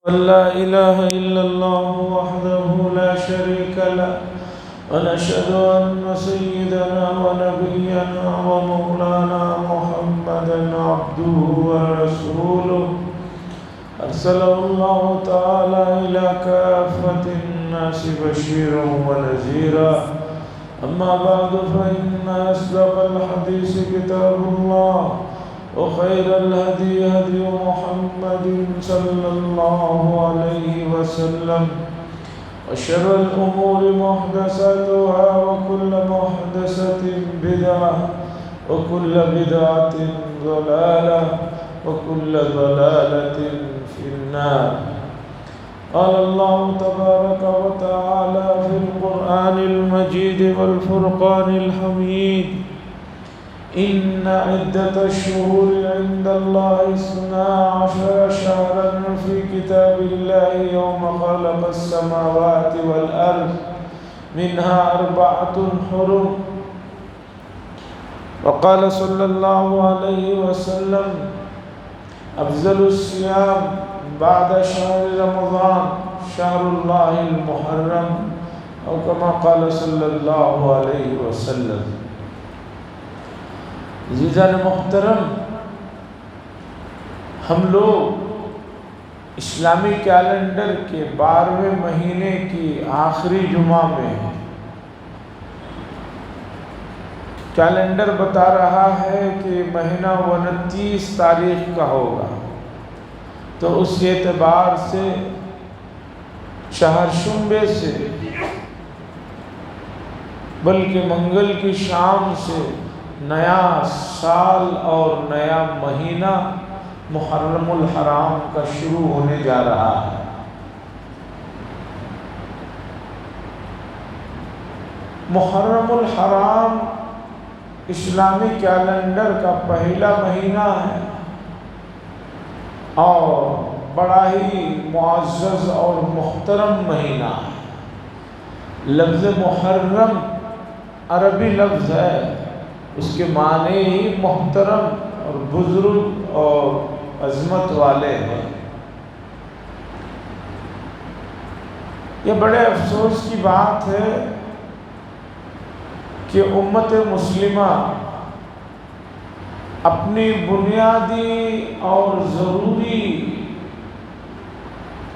لا إله إلا الله وحده لا شريك له ونشهد أن سيدنا ونبينا ومولانا محمدا عبده ورسوله أرسله الله تعالى إلى كافة الناس بشيرا ونذيرا. أما بعد فإن أصدق الحديث كتاب الله وخير الهدي هدي محمد صلى الله عليه وسلم وشر الأمور محدثاتها وكل محدثة بدعة وكل بدعة ضلالة وكل ضلالة في النار. قال الله تبارك وتعالى في القرآن المجيد والفرقان الحميد: إن عدة الشهور عند الله 12 شهرا في كتاب الله يوم خلق السماوات والأرض منها 4 حرم. وقال صلى الله عليه وسلم: أفضل الصيام بعد شهر رمضان شهر الله المحرم، أو كما قال صلى الله عليه وسلم. عزیزان محترم، ہم لوگ اسلامی کیلنڈر کے 12ویں مہینے کی آخری جمعہ میں ہیں۔ کیلنڈر بتا رہا ہے کہ مہینہ 29 تاریخ کا ہوگا، تو اس اعتبار سے چہارشنبے سے بلکہ منگل کی شام سے نیا سال اور نیا مہینہ محرم الحرام کا شروع ہونے جا رہا ہے۔ محرم الحرام اسلامی کیلنڈر کا پہلا مہینہ ہے اور بڑا ہی معزز اور محترم مہینہ ہے۔ لفظ محرم عربی لفظ ہے، اس کے معنی ہی محترم اور بزرگ اور عظمت والے ہیں۔ یہ بڑے افسوس کی بات ہے کہ امت مسلمہ اپنی بنیادی اور ضروری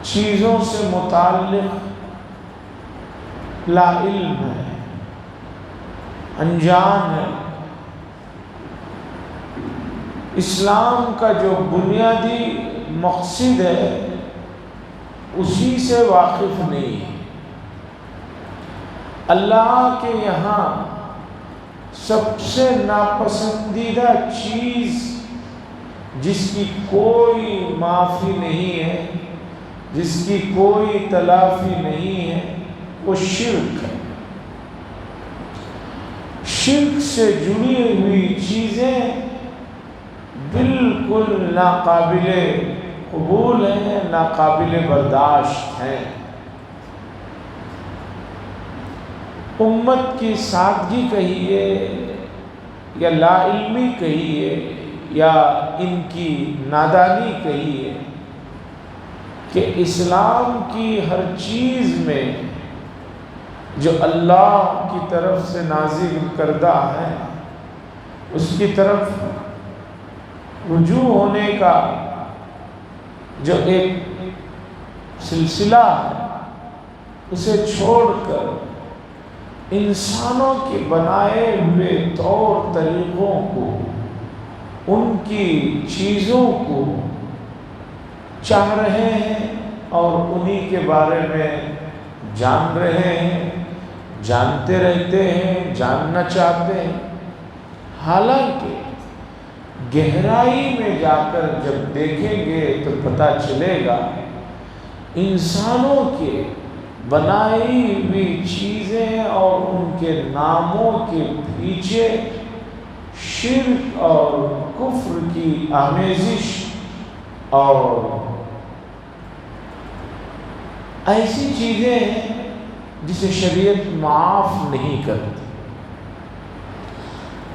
چیزوں سے متعلق لا علم ہے، انجان ہے۔ اسلام کا جو بنیادی مقصد ہے اسی سے واقف نہیں ہے۔ اللہ کے یہاں سب سے ناپسندیدہ چیز جس کی کوئی معافی نہیں ہے، جس کی کوئی تلافی نہیں ہے، وہ شرک ہے۔ شرک سے جڑی ہوئی چیزیں بالکل ناقابل قبول ہیں، ناقابل برداشت ہیں۔ امت کی سادگی کہیے یا لا علمی کہیے یا ان کی نادانی کہیے کہ اسلام کی ہر چیز میں جو اللہ کی طرف سے نازل کردہ ہے اس کی طرف رجوع ہونے کا جو ایک سلسلہ ہے، اسے چھوڑ کر انسانوں کے بنائے ہوئے طور طریقوں کو، ان کی چیزوں کو چاہ رہے ہیں اور انہی کے بارے میں جان رہے ہیں، جانتے رہتے ہیں، جاننا چاہتے ہیں۔ حالانکہ گہرائی میں جا کر جب دیکھیں گے تو پتہ چلے گا انسانوں کے بنائی ہوئی چیزیں اور ان کے ناموں کے پیچھے شرک اور کفر کی آمیزش اور ایسی چیزیں ہیں جسے شریعت معاف نہیں کرتی۔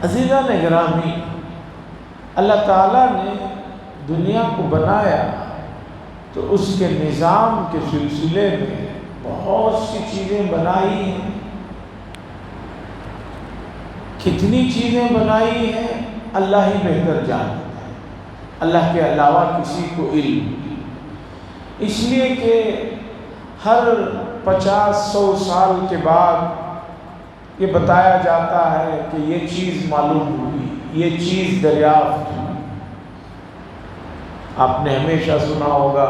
عزیزان گرامی، اللہ تعالیٰ نے دنیا کو بنایا تو اس کے نظام کے سلسلے میں بہت سی چیزیں بنائی ہیں. کتنی چیزیں بنائی ہیں اللہ ہی بہتر جانتا ہے، اللہ کے علاوہ کسی کو علم نہیں. اس لیے کہ ہر 50-100 سال کے بعد یہ بتایا جاتا ہے کہ یہ چیز معلوم ہوئی، یہ چیز دریافت ہوئی. آپ نے ہمیشہ سنا ہوگا،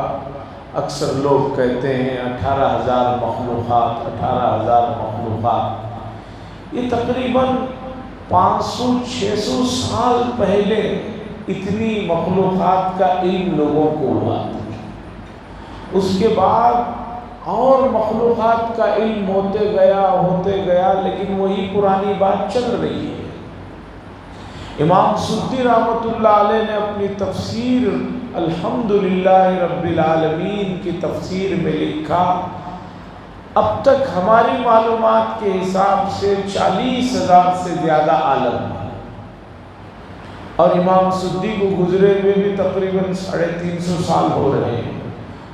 اکثر لوگ کہتے ہیں 18,000 مخلوقات، 18,000 مخلوقات. یہ تقریباً 500-600 سال پہلے اتنی مخلوقات کا علم لوگوں کو ہوا تھا. اس کے بعد اور مخلوقات کا علم ہوتے گیا، لیکن وہی پرانی بات چل رہی ہے. امام سدی رحمۃ اللہ علیہ نے اپنی تفسیر الحمدللہ رب العالمین کی تفسیر میں لکھا، اب تک ہماری معلومات کے حساب سے 40,000 سے زیادہ عالم ہیں، اور امام سدی کو گزرے ہوئے بھی تقریباً 350 سال ہو رہے ہیں.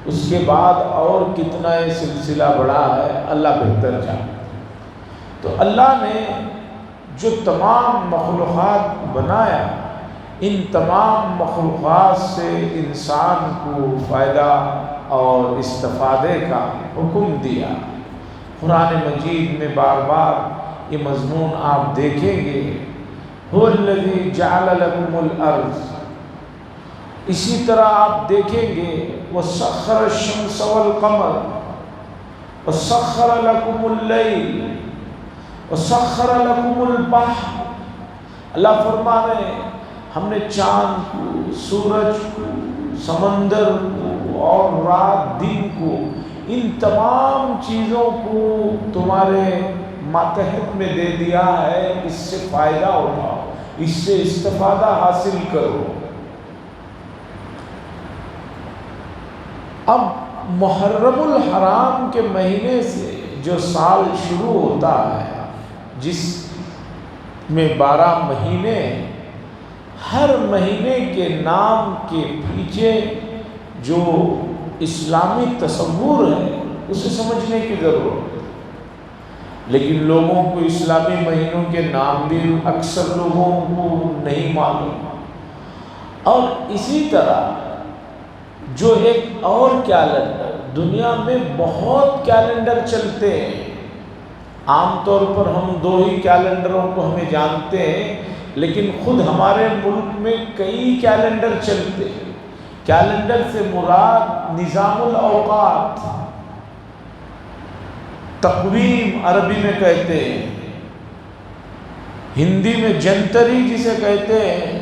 اس کے بعد اور کتنا یہ سلسلہ بڑا ہے اللہ بہتر جانتا. تو اللہ نے جو تمام مخلوقات بنایا، ان تمام مخلوقات سے انسان کو فائدہ اور استفادے کا حکم دیا. قرآن مجید میں بار بار یہ مضمون آپ دیکھیں گے، هو الذی جعل لکم الارض. اسی طرح آپ دیکھیں گے وسخر الشمس والقمر وسخر لکم اللیل وسخر لکم البحر. اللہ فرما رہے ہیں ہم نے چاند کو، سورج کو، سمندر کو اور رات دن کو، ان تمام چیزوں کو تمہارے ماتحت میں دے دیا ہے. اس سے فائدہ اٹھاؤ، اس سے استفادہ حاصل کرو. اب محرم الحرام کے مہینے سے جو سال شروع ہوتا ہے، جس میں 12 مہینے، ہر مہینے کے نام کے پیچھے جو اسلامی تصور ہے اسے سمجھنے کی ضرورت ہے. لیکن لوگوں کو اسلامی مہینوں کے نام بھی اکثر لوگوں کو نہیں معلوم. اور اسی طرح جو ایک اور کیلنڈر، دنیا میں بہت کیلنڈر چلتے ہیں. عام طور پر ہم 2 ہی کیلنڈروں کو ہمیں جانتے ہیں، لیکن خود ہمارے ملک میں کئی کیلنڈر چلتے ہیں. کیلنڈر سے مراد نظام الاوقات، تقویم عربی میں کہتے ہیں، ہندی میں جنتری جسے کہتے ہیں.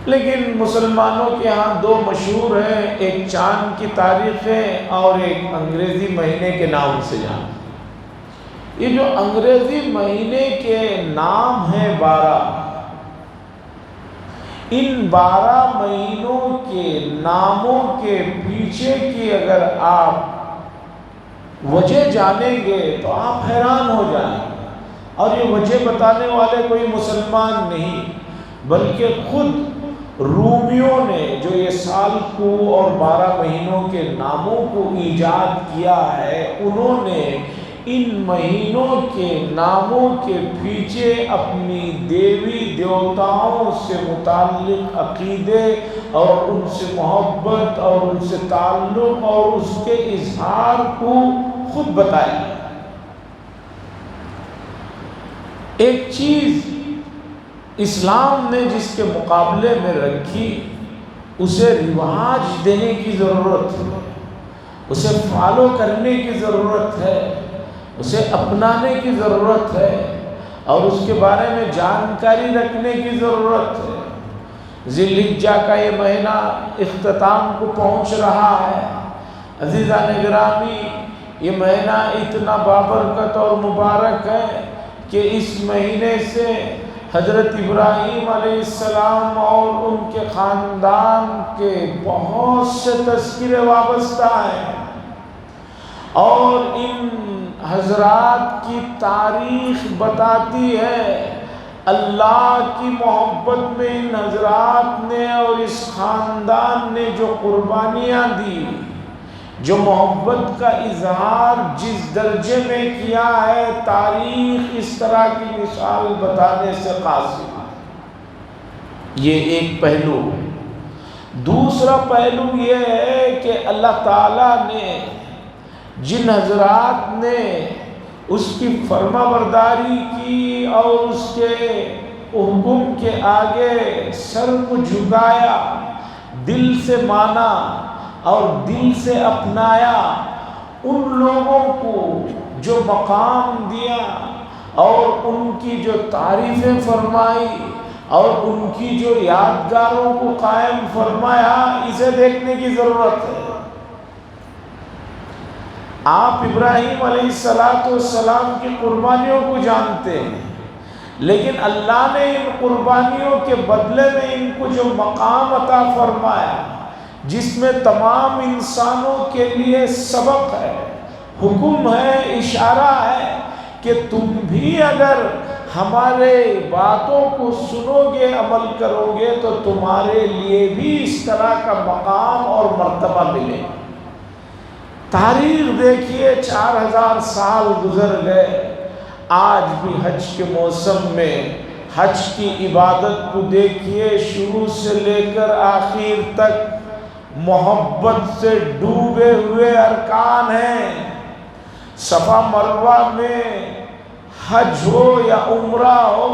لیکن مسلمانوں کے ہاں 2 مشہور ہیں، ایک چاند کی تاریخ ہے اور ایک انگریزی مہینے کے نام سے جانتے. یہ جو انگریزی مہینے کے نام ہیں 12، ان 12 مہینوں کے ناموں کے پیچھے کی اگر آپ وجہ جانیں گے تو آپ حیران ہو جائیں گے. اور یہ وجہ بتانے والے کوئی مسلمان نہیں، بلکہ خود رومیوں نے جو یہ سال کو اور 12 مہینوں کے ناموں کو ایجاد کیا ہے، انہوں نے ان مہینوں کے ناموں کے پیچھے اپنی دیوی دیوتاؤں سے متعلق عقیدے اور ان سے محبت اور ان سے تعلق اور اس کے اظہار کو خود بتایا. ایک چیز اسلام نے جس کے مقابلے میں رکھی، اسے رواج دینے کی ضرورت ہے، اسے فالو کرنے کی ضرورت ہے، اسے اپنانے کی ضرورت ہے، اور اس کے بارے میں جانکاری رکھنے کی ضرورت ہے. ذی الحجہ کا یہ مہینہ اختتام کو پہنچ رہا ہے. عزیزان گرامی، یہ مہینہ اتنا بابرکت اور مبارک ہے کہ اس مہینے سے حضرت ابراہیم علیہ السلام اور ان کے خاندان کے بہت سے تذکرے وابستہ ہیں، اور ان حضرات کی تاریخ بتاتی ہے اللہ کی محبت میں ان حضرات نے اور اس خاندان نے جو قربانیاں دی، جو محبت کا اظہار جس درجے میں کیا ہے، تاریخ اس طرح کی مثال بتانے سے قاصر ہے۔ یہ ایک پہلو۔ دوسرا پہلو یہ ہے کہ اللہ تعالیٰ نے جن حضرات نے اس کی فرما برداری کی اور اس کے حکم کے آگے سر کو جھکایا، دل سے مانا اور دل سے اپنایا، ان لوگوں کو جو مقام دیا اور ان کی جو تعریفیں فرمائی اور ان کی جو یادگاروں کو قائم فرمایا، اسے دیکھنے کی ضرورت ہے۔ آپ ابراہیم علیہ السلام کی قربانیوں کو جانتے ہیں، لیکن اللہ نے ان قربانیوں کے بدلے میں ان کو جو مقام عطا فرمایا، جس میں تمام انسانوں کے لیے سبق ہے، حکم ہے، اشارہ ہے کہ تم بھی اگر ہمارے باتوں کو سنو گے، عمل کرو گے تو تمہارے لیے بھی اس طرح کا مقام اور مرتبہ ملے۔ تاریخ دیکھیے، 4000 سال گزر گئے، آج بھی حج کے موسم میں حج کی عبادت کو دیکھیے، شروع سے لے کر آخر تک محبت سے ڈوبے ہوئے ارکان ہیں۔ صفا مروہ میں حج ہو یا عمرہ ہو،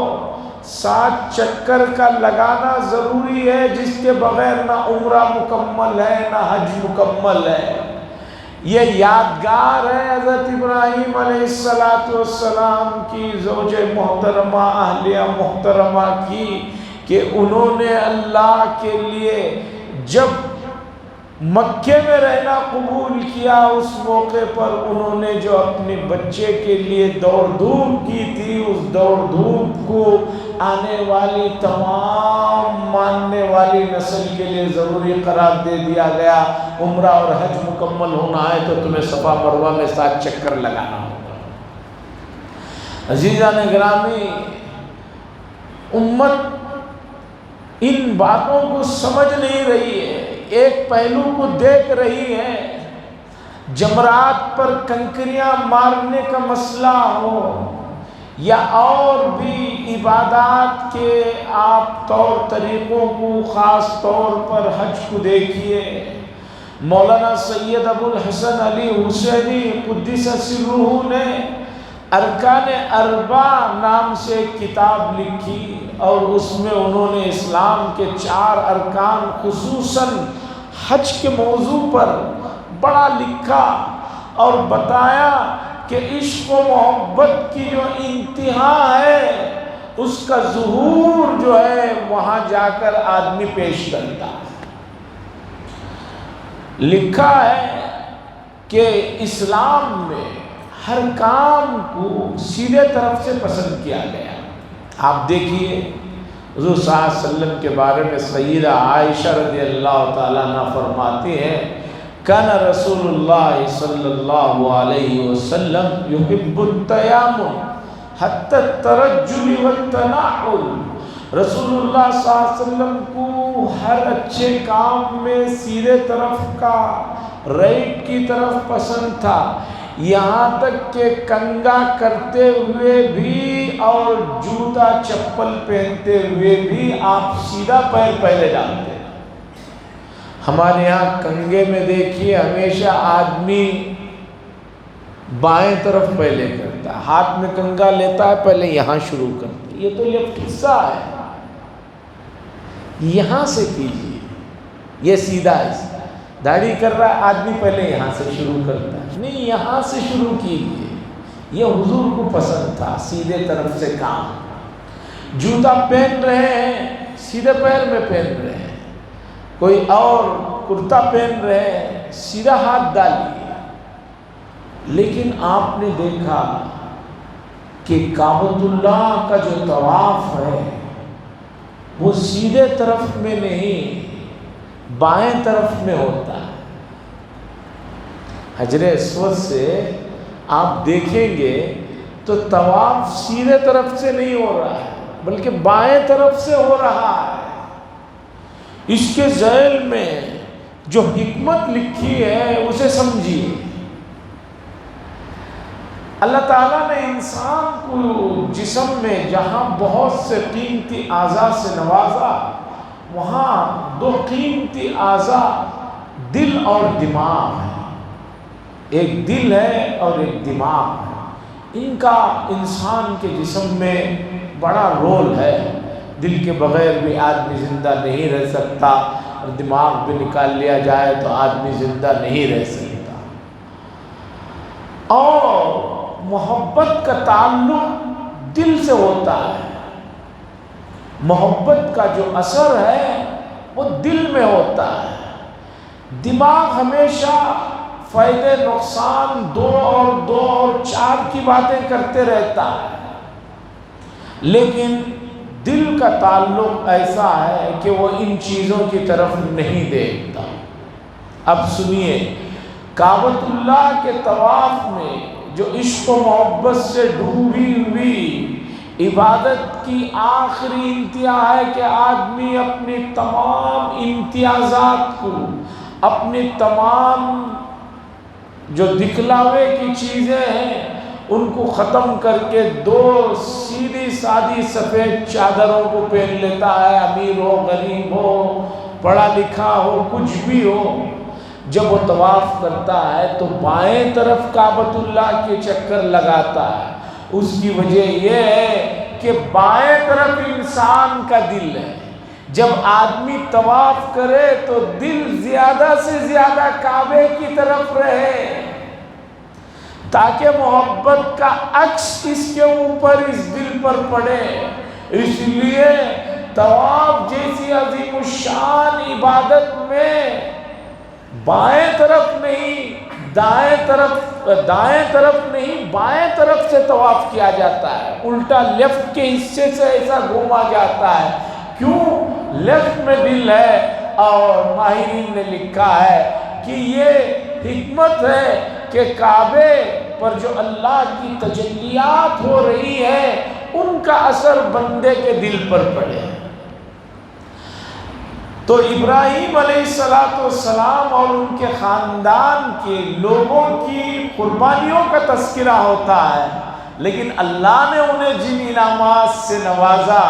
7 چکر کا لگانا ضروری ہے، جس کے بغیر نہ عمرہ مکمل ہے نہ حج مکمل ہے۔ یہ یادگار ہے حضرت ابراہیم علیہ السلام کی، زوج محترمہ اہلیہ محترمہ کی، کہ انہوں نے اللہ کے لیے جب مکے میں رہنا قبول کیا، اس موقع پر انہوں نے جو اپنے بچے کے لیے دوڑ دھوپ کی تھی، اس دوڑ دھوپ کو آنے والی تمام ماننے والی نسل کے لیے ضروری قرار دے دیا گیا۔ عمرہ اور حج مکمل ہونا ہے تو تمہیں صفا مروہ میں 7 چکر لگانا ہوگا۔ عزیزان گرامی، امت ان باتوں کو سمجھ نہیں رہی ہے، ایک پہلو کو دیکھ رہی ہے۔ جمرات پر کنکریاں مارنے کا مسئلہ ہو یا اور بھی عبادات کے آپ طور طریقوں کو، خاص طور پر حج کو دیکھیے۔ مولانا سید ابو الحسن علی حسینی قدس سرہ نے ارکان اربع نام سے ایک کتاب لکھی، اور اس میں انہوں نے اسلام کے 4 ارکان خصوصاً حج کے موضوع پر بڑا لکھا اور بتایا کہ عشق و محبت کی جو انتہا ہے، اس کا ظہور جو ہے وہاں جا کر آدمی پیش کرتا ہے۔ لکھا ہے کہ اسلام میں ہر کام کو سیدھے طرف سے پسند کیا گیا۔ آپ دیکھیے حضور صلی اللہ علیہ وسلم کے بارے میں سیدہ عائشہ رضی اللہ تعالیٰ عنہ فرماتی ہیں، کان رسول اللہ صلی اللہ علیہ وسلم یحب التیامن حتی الترجل والتنعل۔ رسول اللہ صلی اللہ علیہ وسلم کو ہر اچھے کام میں سیدھے طرف کا، رائٹ کی طرف پسند تھا، یہاں تک کہ کنگا کرتے ہوئے بھی اور جوتا چپل پہنتے ہوئے بھی آپ سیدھا پیر پہلے ڈالتے۔ ہمارے یہاں کنگے میں دیکھیے ہمیشہ آدمی بائیں طرف پہلے کرتا ہے، ہاتھ میں کنگا لیتا ہے پہلے یہاں شروع کرتا ہے۔ یہ تو لیفٹ حصہ ہے، یہاں سے کیجیے، یہ سیدھا ہے۔ داڑھی کر رہا ہے آدمی پہلے یہاں سے شروع کرتا ہے، نہیں یہاں سے شروع کیجیے۔ یہ حضور کو پسند تھا، سیدھے طرف سے کام۔ جوتا پہن رہے ہیں سیدھے پیر میں پہن رہے ہیں، کوئی اور کرتا پہن رہے ہیں سیدھا ہاتھ ڈالیے۔ لیکن آپ نے دیکھا کہ کعبۃ اللہ کا جو طواف ہے وہ سیدھے طرف میں نہیں، بائیں طرف میں ہوتا ہے۔ حجر اسود سے آپ دیکھیں گے تو طواف سیدھے طرف سے نہیں ہو رہا ہے، بلکہ بائیں طرف سے ہو رہا ہے۔ اس کے ذیل میں جو حکمت لکھی ہے اسے سمجھیے۔ اللہ تعالیٰ نے انسان کو جسم میں جہاں بہت سے قیمتی اعضاء سے نوازا، وہاں دو قیمتی اعضاء دل اور دماغ ہے۔ ایک دل ہے اور ایک دماغ ہے۔ ان کا انسان کے جسم میں بڑا رول ہے۔ دل کے بغیر بھی آدمی زندہ نہیں رہ سکتا، اور دماغ بھی نکال لیا جائے تو آدمی زندہ نہیں رہ سکتا۔ اور محبت کا تعلق دل سے ہوتا ہے۔ محبت کا جو اثر ہے وہ دل میں ہوتا ہے۔ دماغ ہمیشہ فائدے نقصان دو اور چار کی باتیں کرتے رہتا ہے، لیکن دل کا تعلق ایسا ہے کہ وہ ان چیزوں کی طرف نہیں دیکھتا۔ اب سنیے، کعبۃ اللہ کے طواف میں جو عشق و محبت سے ڈوبی ہوئی عبادت کی آخری انتہا ہے کہ آدمی اپنی تمام امتیازات کو، اپنی تمام جو دکھلاوے کی چیزیں ہیں ان کو ختم کر کے دو سیدھی سادھی سفید چادروں کو پہن لیتا ہے۔ امیر ہو، غریب ہو، پڑھا لکھا ہو، کچھ بھی ہو، جب وہ طواف کرتا ہے تو بائیں طرف کعبۃ اللہ کے چکر لگاتا ہے۔ اس کی وجہ یہ ہے کہ بائیں طرف انسان کا دل ہے۔ جب آدمی طواف کرے تو دل زیادہ سے زیادہ کعبے کی طرف رہے، تاکہ محبت کا عکس اس کے اوپر، اس دل پر پڑے۔ اس لیے طواف جیسی عظیم الشان عبادت میں بائیں طرف نہیں، دائیں طرف نہیں، بائیں طرف سے طواف کیا جاتا ہے۔ الٹا لیفٹ کے حصے سے ایسا گھوما جاتا ہے۔ کیوں؟ لیفٹ میں دل ہے، اور ماہرین نے لکھا ہے کہ یہ حکمت ہے کہ کعبے پر جو اللہ کی تجلیات ہو رہی ہے ان کا اثر بندے کے دل پر پڑے۔ تو ابراہیم علیہ السلام اور ان کے خاندان کے لوگوں کی قربانیوں کا تذکرہ ہوتا ہے، لیکن اللہ نے انہیں جن انعامات سے نوازا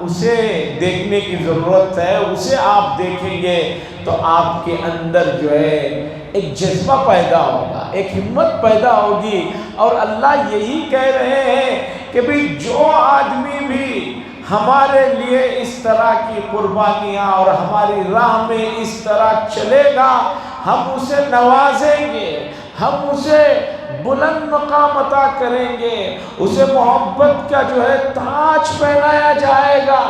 اسے دیکھنے کی ضرورت ہے۔ اسے آپ دیکھیں گے تو آپ کے اندر جو ہے ایک جذبہ پیدا ہوگا، ایک ہمت پیدا ہوگی، اور اللہ یہی کہہ رہے ہیں کہ بھی جو آدمی بھی ہمارے لیے اس طرح کی قربانیاں اور ہماری راہ میں اس طرح چلے گا، ہم اسے نوازیں گے، ہم اسے بلند مقام عطا کریں گے، اسے محبت کا جو ہے تاج پہنایا جائے گا۔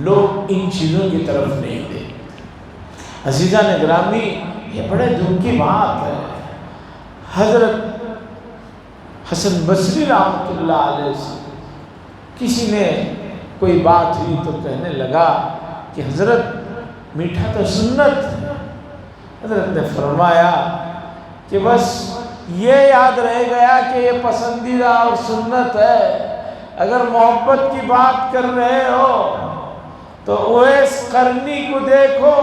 لوگ ان چیزوں کی طرف نہیں دیکھتے۔ عزیزان گرامی، یہ بڑے دکھ کی بات ہے۔ حضرت حسن بصری رحمۃ اللہ علیہ سے کسی نے کوئی بات ہوئی تو کہنے لگا کہ حضرت میٹھا تو سنت ہے۔ حضرت نے فرمایا کہ بس یہ یاد رہ گیا کہ یہ پسندیدہ اور سنت ہے۔ اگر محبت کی بات کر رہے ہو تو اویس قرنی کو دیکھو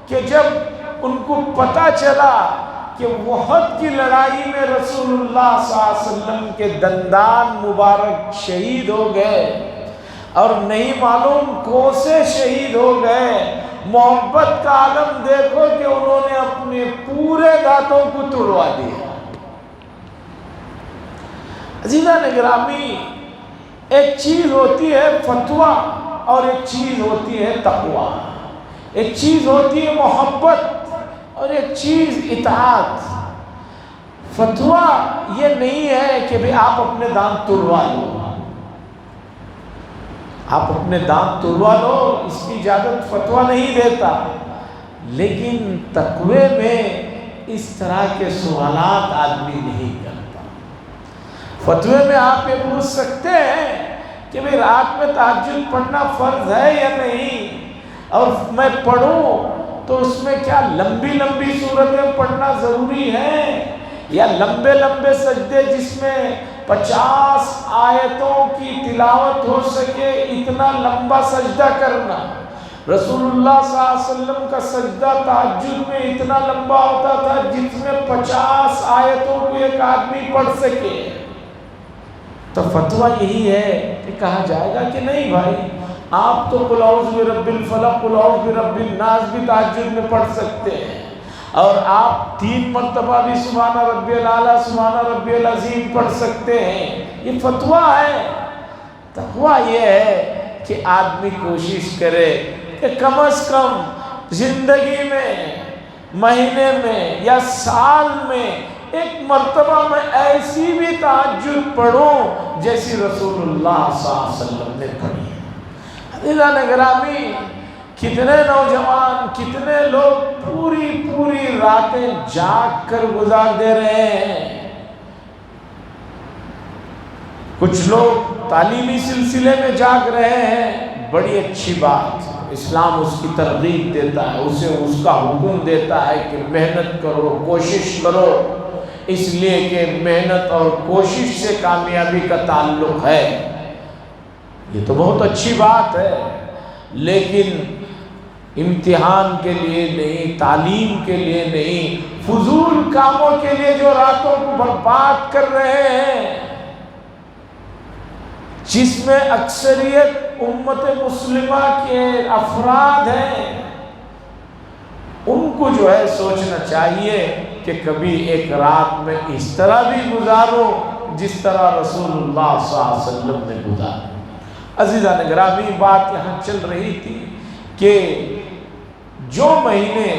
کہ جب ان کو پتہ چلا کہ احد کی لڑائی میں رسول اللہ صلی اللہ علیہ وسلم کے دندان مبارک شہید ہو گئے اور نہیں معلوم کون سے شہید ہو گئے، محبت کا عالم دیکھو کہ انہوں نے اپنے پورے دانتوں کو توڑوا دیا۔ عزیزان گرامی، ایک چیز ہوتی ہے فتویٰ اور ایک چیز ہوتی ہے تقویٰ، ایک چیز ہوتی ہے محبت اور ایک چیز اطاعت۔ فتویٰ یہ نہیں ہے کہ بھی آپ اپنے دانت توڑوا لو، آپ اپنے دانت توڑوا لو، اس کی اجازت فتویٰ نہیں دیتا، لیکن تقوی میں اس طرح کے سوالات آدمی نہیں کرتا۔ فتوے میں آپ یہ پوچھ سکتے ہیں کہ بھئی رات میں تہجد پڑھنا فرض ہے یا نہیں، اور میں پڑھوں تو اس میں کیا لمبی لمبی صورتیں پڑھنا ضروری ہے یا لمبے لمبے سجدے جس میں 50 آیتوں کی تلاوت ہو سکے، اتنا لمبا سجدہ کرنا۔ رسول اللہ صلی اللہ علیہ وسلم کا سجدہ تہجد میں اتنا لمبا ہوتا تھا جس میں 50 آیتوں کو ایک آدمی پڑھ سکے۔ تو فتویٰ یہی ہے کہ کہا جائے گا کہ نہیں بھائی، آپ تو قل اعوذ برب الفلق، قل اعوذ برب الناس بھی تہجد میں پڑھ سکتے ہیں، اور آپ 3 مرتبہ بھی سبحان ربی الاعلیٰ سبحان ربی العظیم پڑھ سکتے ہیں۔ یہ فتویٰ ہے۔ تقویٰ یہ ہے کہ آدمی کوشش کرے کہ کم از کم زندگی میں، مہینے میں یا سال میں ایک مرتبہ میں ایسی بھی تہجد پڑھوں جیسی رسول اللہ صلی اللہ علیہ وسلم نے پڑھی ہے۔ عزیزان گرامی، کتنے نوجوان، کتنے لوگ پوری راتیں جاگ کر گزار دے رہے ہیں۔ کچھ لوگ تعلیمی سلسلے میں جاگ رہے ہیں، بڑی اچھی بات، اسلام اس کی ترغیب دیتا ہے، اسے اس کا حکم دیتا ہے کہ محنت کرو، کوشش کرو، اس لیے کہ محنت اور کوشش سے کامیابی کا تعلق ہے۔ یہ تو بہت اچھی بات ہے، لیکن امتحان کے لیے نہیں، تعلیم کے لیے نہیں، فضول کاموں کے لیے جو راتوں کو برباد کر رہے ہیں، جس میں اکثریت امت مسلمہ کے افراد ہیں، ان کو جو ہے سوچنا چاہیے کہ کبھی ایک رات میں اس طرح بھی گزارو جس طرح رسول اللہ صلی اللہ علیہ وسلم نے گزارا۔ عزیزان گرامی، بات یہاں چل رہی تھی کہ جو مہینے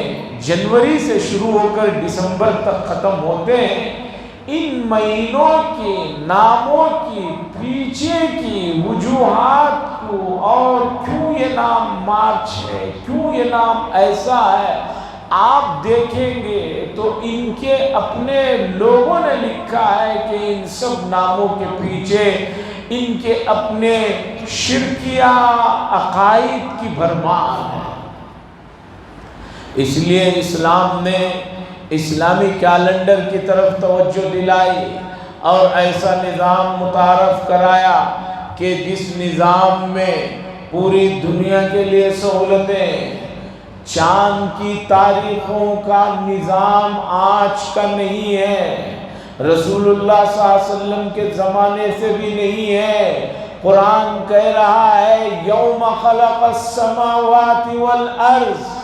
جنوری سے شروع ہو کر دسمبر تک ختم ہوتے ہیں، ان مہینوں کے ناموں کی پیچھے کی وجوہات کو، اور کیوں یہ نام مارچ ہے، کیوں یہ نام ایسا ہے، آپ دیکھیں گے تو ان کے اپنے لوگوں نے لکھا ہے کہ ان سب ناموں کے پیچھے ان کے اپنے شرکیہ عقائد کی بھرمار ہے۔ اس لیے اسلام نے اسلامی کیلنڈر کی طرف توجہ دلائی اور ایسا نظام متعارف کرایا کہ جس نظام میں پوری دنیا کے لیے سہولتیں، چاند کی تاریخوں کا نظام آج کا نہیں ہے، رسول اللہ صلی اللہ علیہ وسلم کے زمانے سے بھی نہیں ہے۔ قرآن کہہ رہا ہے یوم خلق السماوات والارض،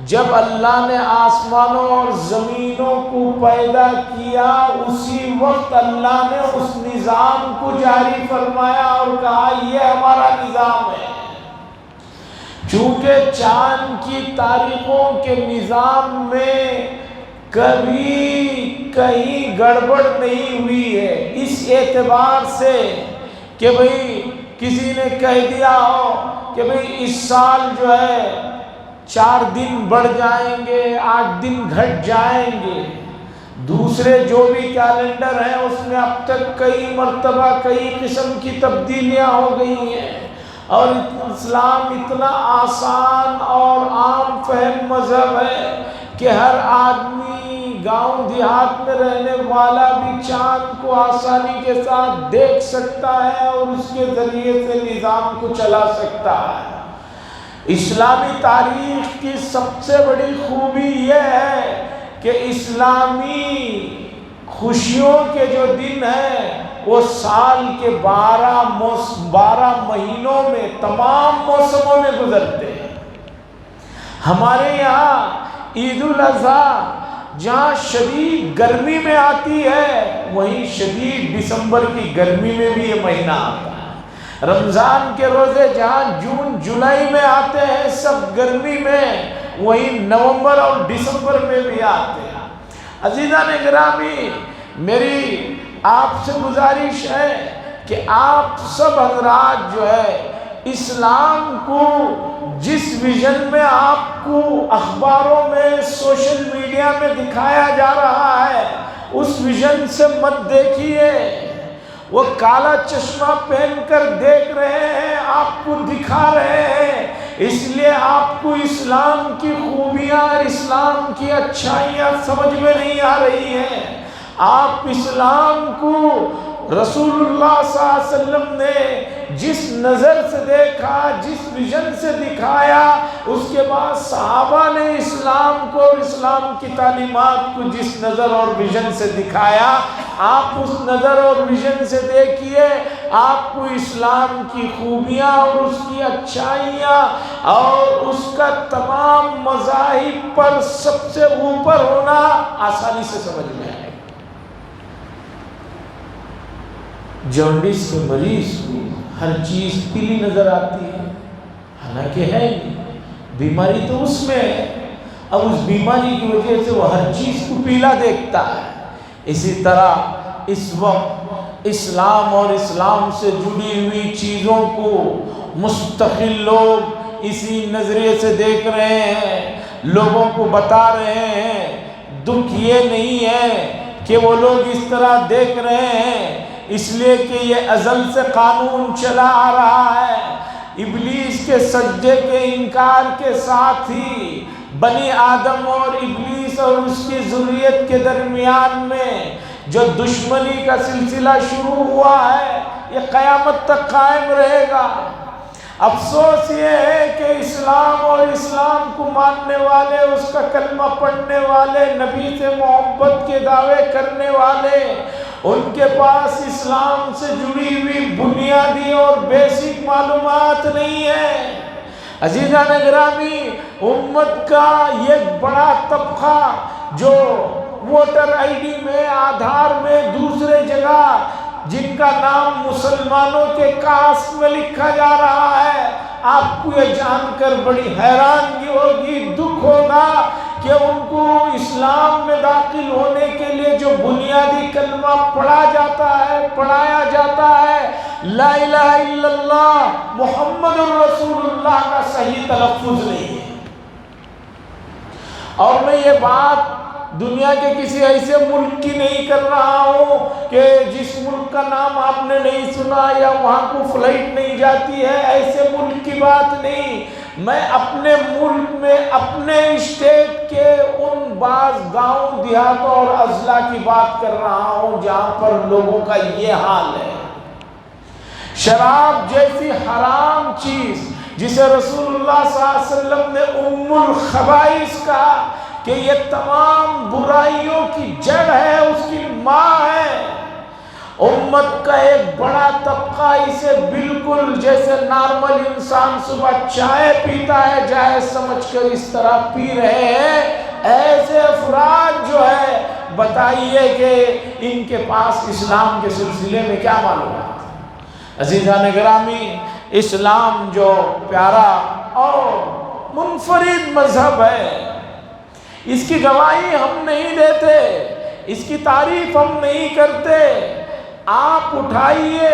جب اللہ نے آسمانوں اور زمینوں کو پیدا کیا، اسی وقت اللہ نے اس نظام کو جاری فرمایا اور کہا یہ ہمارا نظام ہے۔ چونکہ چاند کی تاریخوں کے نظام میں کبھی کہیں گڑبڑ نہیں ہوئی ہے، اس اعتبار سے کہ بھئی کسی نے کہہ دیا ہو کہ بھئی اس سال جو ہے 4 دن بڑھ جائیں گے، 8 دن گھٹ جائیں گے۔ دوسرے جو بھی کیلنڈر ہیں اس میں اب تک کئی مرتبہ کئی قسم کی تبدیلیاں ہو گئی ہیں، اور اسلام اتنا آسان اور عام فہم مذہب ہے کہ ہر آدمی گاؤں دیہات میں رہنے والا بھی چاند کو آسانی کے ساتھ دیکھ سکتا ہے اور اس کے ذریعے سے نظام کو چلا سکتا ہے۔ اسلامی تاریخ کی سب سے بڑی خوبی یہ ہے کہ اسلامی خوشیوں کے جو دن ہیں وہ سال کے 12 مہینوں میں تمام موسموں میں گزرتے ہیں۔ ہمارے یہاں عید الاضحیٰ جہاں شدید گرمی میں آتی ہے، وہیں شدید دسمبر کی گرمی میں بھی یہ مہینہ آتا ہے۔ رمضان کے روزے جہاں جون جولائی میں آتے ہیں سب گرمی میں، وہیں نومبر اور دسمبر میں بھی آتے ہیں۔ عزیزان گرامی، میری آپ سے گزارش ہے کہ آپ سب حضرات جو ہے اسلام کو جس ویژن میں آپ کو اخباروں میں سوشل میڈیا میں دکھایا جا رہا ہے اس ویژن سے مت دیکھیے۔ وہ کالا چشمہ پہن کر دیکھ رہے ہیں، آپ کو دکھا رہے ہیں، اس لیے آپ کو اسلام کی خوبیاں اور اسلام کی اچھائیاں سمجھ میں نہیں آ رہی ہیں۔ آپ اسلام کو رسول اللہ صلی اللہ علیہ وسلم نے جس نظر سے دیکھا، جس ویژن سے دکھایا، اس کے بعد صحابہ نے اسلام کو اور اسلام کی تعلیمات کو جس نظر اور ویژن سے دکھایا، آپ اس نظر اور ویژن سے دیکھیے، آپ کو اسلام کی خوبیاں اور اس کی اچھائیاں اور اس کا تمام مذاہب پر سب سے اوپر ہونا آسانی سے سمجھ میں آئے۔ جونڈس کے مریض کو ہر چیز پیلی نظر آتی ہے، حالانکہ ہے نہیں، بیماری تو اس میں ہے، اب اس بیماری کی وجہ سے وہ ہر چیز کو پیلا دیکھتا ہے۔ اسی طرح اس وقت اسلام اور اسلام سے جڑی ہوئی چیزوں کو مستقل لوگ اسی نظریے سے دیکھ رہے ہیں، لوگوں کو بتا رہے ہیں۔ دکھ یہ نہیں ہے کہ وہ لوگ اس طرح دیکھ رہے ہیں، اس لیے کہ یہ ازل سے قانون چلا آ رہا ہے۔ ابلیس کے سجدے کے انکار کے ساتھ ہی بنی آدم اور ابلیس اور اس کی ذریت کے درمیان میں جو دشمنی کا سلسلہ شروع ہوا ہے، یہ قیامت تک قائم رہے گا۔ افسوس یہ ہے کہ اسلام اور اسلام کو ماننے والے، اس کا کلمہ پڑھنے والے، نبی سے محبت کے دعوے کرنے والے، ان کے پاس اسلام سے جڑی ہوئی بنیادی اور بیسک معلومات نہیں ہے۔ عزیزان گرامی، امت کا یہ بڑا طبقہ جو ووٹر آئی ڈی میں، آدھار میں، دوسرے جگہ جن کا نام مسلمانوں کے کاسٹ میں لکھا جا رہا ہے، آپ کو یہ جان کر بڑی حیرانگی ہوگی، دکھ ہوگا کہ ان کو اسلام میں داخل ہونے کے لیے جو بنیادی کلمہ پڑھا جاتا ہے، پڑھایا جاتا ہے، لا الہ الا اللہ محمد الرسول اللہ کا صحیح تلفظ نہیں ہے۔ اور میں یہ بات دنیا کے کسی ایسے ملک کی نہیں کر رہا ہوں کہ جس ملک کا نام آپ نے نہیں سنا یا وہاں کو فلائٹ نہیں جاتی ہے، ایسے ملک کی بات نہیں۔ میں اپنے ملک میں، اپنے اسٹیٹ کے ان بعض گاؤں دیہاتوں اور اضلاع کی بات کر رہا ہوں جہاں پر لوگوں کا یہ حال ہے۔ شراب جیسی حرام چیز جسے رسول اللہ صلی اللہ علیہ وسلم نے ام الخبائث کہا کہ یہ تمام برائیوں کی جڑ ہے، اس کی ماں ہے، امت کا ایک بڑا طبقہ اسے بالکل جیسے نارمل انسان صبح چائے پیتا ہے جائز سمجھ کر اس طرح پی رہے ہیں۔ ایسے افراد جو ہے، بتائیے کہ ان کے پاس اسلام کے سلسلے میں کیا معلومات؟ عزیزان گرامی، اسلام جو پیارا اور منفرد مذہب ہے، اس کی گواہی ہم نہیں دیتے، اس کی تعریف ہم نہیں کرتے۔ آپ اٹھائیے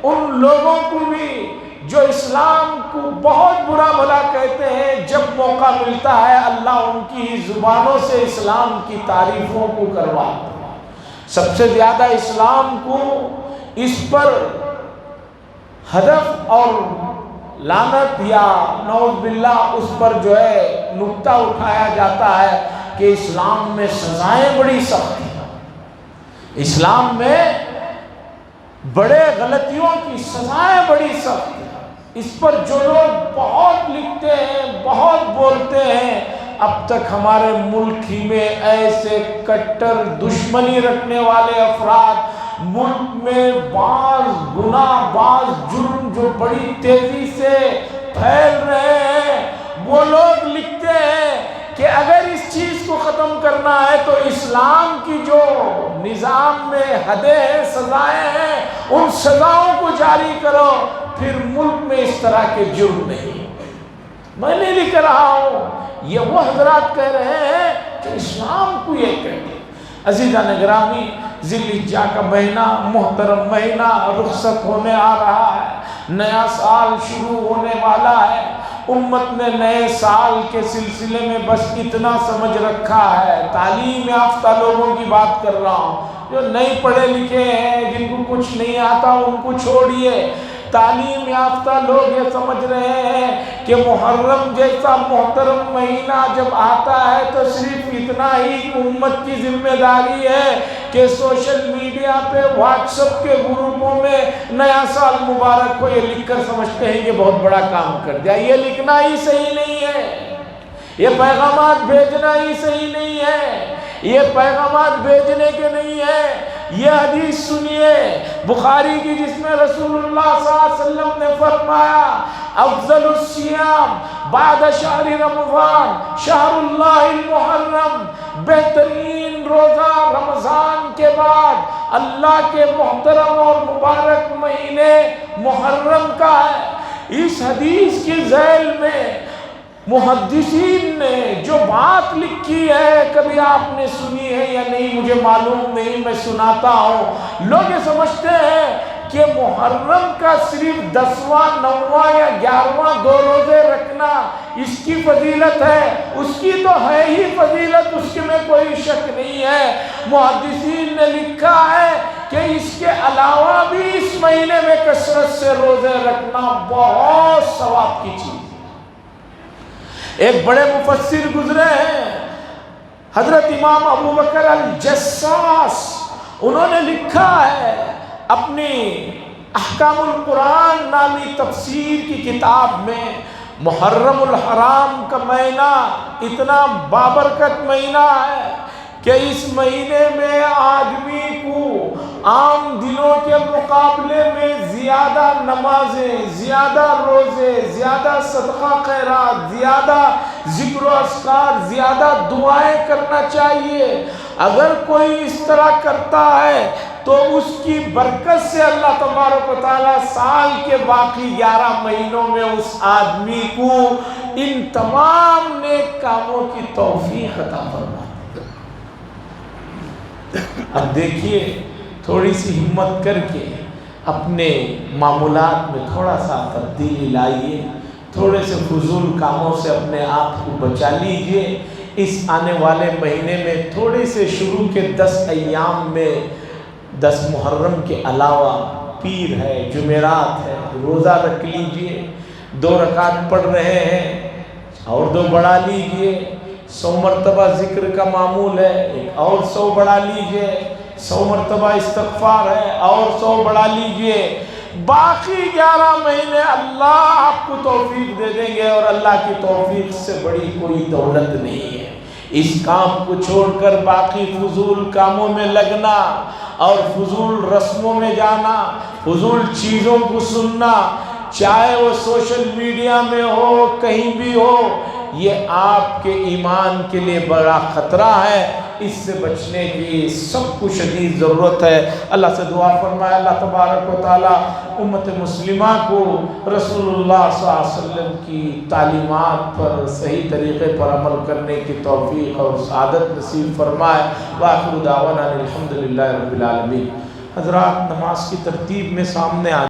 ان لوگوں کو بھی جو اسلام کو بہت برا بھلا کہتے ہیں، جب موقع ملتا ہے اللہ ان کی زبانوں سے اسلام کی تعریفوں کو کرواتا ہے۔ سب سے زیادہ اسلام کو اس پر ہدف اور لعنت یا نعوذ باللہ اس پر جو ہے نکتہ اٹھایا جاتا ہے کہ اسلام میں سزائیں بڑی سخت ہیں، اسلام میں بڑے غلطیوں کی سزائیں بڑی سخت ہیں۔ اس پر جو لوگ بہت لکھتے ہیں، بہت بولتے ہیں، اب تک ہمارے ملک ہی میں ایسے کٹر دشمنی رکھنے والے افراد ملک میں بعض گناہ، بعض جرم جو بڑی تیزی سے پھیل رہے ہیں، وہ لوگ لکھتے ہیں کہ اگر اس چیز کو ختم کرنا ہے تو اسلام کی جو نظام میں حدیں ہیں، سزائیں ہیں، ان سزاؤں کو جاری کرو، پھر ملک میں اس طرح کے جرم نہیں۔ میں نہیں لکھ رہا ہوں، یہ وہ حضرات کہہ رہے ہیں کہ اسلام کو یہ کہتے ہیں۔ عزیزان گرامی، ذی الحجہ کا مہینہ، محترم مہینہ رخصت ہونے آ رہا ہے، نیا سال شروع ہونے والا ہے۔ امت نے نئے سال کے سلسلے میں بس اتنا سمجھ رکھا ہے، تعلیم یافتہ لوگوں کی بات کر رہا ہوں، جو نہیں پڑھے لکھے ہیں، جن کو کچھ نہیں آتا ان کو چھوڑیے، تعلیم یافتہ لوگ یہ سمجھ رہے ہیں کہ محرم جیسا محترم مہینہ جب آتا ہے تو صرف اتنا ہی امت کی ذمہ داری ہے کہ سوشل میڈیا پہ واٹس ایپ کے گروپوں میں نیا سال مبارک کو یہ لکھ کر سمجھتے ہیں کہ بہت بڑا کام کر دیا۔ یہ لکھنا ہی صحیح نہیں ہے، یہ پیغامات بھیجنا ہی صحیح نہیں ہے، یہ پیغامات بھیجنے کے نہیں ہے۔ یہ حدیث سنیے بخاری کی، جس میں رسول اللہ صلی اللہ علیہ وسلم نے فرمایا افضل الصیام بعد شہر رمضان شہر اللہ المحرم، بہترین روزہ رمضان کے بعد اللہ کے محترم اور مبارک مہینے محرم کا ہے۔ اس حدیث کی ذیل میں محدثین نے جو بات لکھی ہے، کبھی آپ نے سنی ہے یا نہیں مجھے معلوم نہیں، میں سناتا ہوں۔ لوگ یہ سمجھتے ہیں کہ محرم کا صرف 10واں 9واں یا 11واں 2 روزے رکھنا اس کی فضیلت ہے۔ اس کی تو ہے ہی فضیلت، اس کے میں کوئی شک نہیں ہے۔ محدثین نے لکھا ہے کہ اس کے علاوہ بھی اس مہینے میں کثرت سے روزے رکھنا بہت ثواب کی چیز۔ ایک بڑے مفسر گزرے ہیں حضرت امام ابو بکر الجساس، انہوں نے لکھا ہے اپنی احکام القرآن نامی تفسیر کی کتاب میں، محرم الحرام کا مہینہ اتنا بابرکت مہینہ ہے کہ اس مہینے میں آدمی کو عام دنوں کے مقابلے میں زیادہ نمازیں، زیادہ روزے، زیادہ صدقہ خیرات، زیادہ ذکر و اذکار، زیادہ دعائیں کرنا چاہیے۔ اگر کوئی اس طرح کرتا ہے تو اس کی برکت سے اللہ تبارک و تعالیٰ سال کے باقی 11 مہینوں میں اس آدمی کو ان تمام نیک کاموں کی توفیق عطا فرماتا۔ اب دیکھیے، تھوڑی سی ہمت کر کے اپنے معمولات میں تھوڑا سا تبدیلی لائیے، تھوڑے سے فضول کاموں سے اپنے آپ کو بچا لیجئے۔ اس آنے والے مہینے میں تھوڑے سے شروع کے 10 ایام میں 10 محرم کے علاوہ پیر ہے، جمعرات ہے، روزہ رکھ لیجئے۔ 2 رکعت پڑھ رہے ہیں اور 2 بڑھا لیجئے۔ 100 مرتبہ ذکر کا معمول ہے، ایک اور 100 بڑھا لیجئے۔ 100 مرتبہ استغفار ہے اور 100 بڑھا لیجئے۔ باقی 11 مہینے اللہ آپ کو توفیق دے دیں گے، اور اللہ کی توفیق سے بڑی کوئی دولت نہیں ہے۔ اس کام کو چھوڑ کر باقی فضول کاموں میں لگنا اور فضول رسموں میں جانا، فضول چیزوں کو سننا، چاہے وہ سوشل میڈیا میں ہو، کہیں بھی ہو، یہ آپ کے ایمان کے لیے بڑا خطرہ ہے۔ اس سے بچنے کی سب کو شدید ضرورت ہے۔ اللہ سے دعا فرمائے اللہ تبارک و تعالی امت مسلمہ کو رسول اللہ صلی اللہ علیہ وسلم کی تعلیمات پر صحیح طریقے پر عمل کرنے کی توفیق اور سعادت نصیب فرمائے۔ وآخر دعوانا الحمدللہ رب العالمین۔ حضرات، نماز کی ترتیب میں سامنے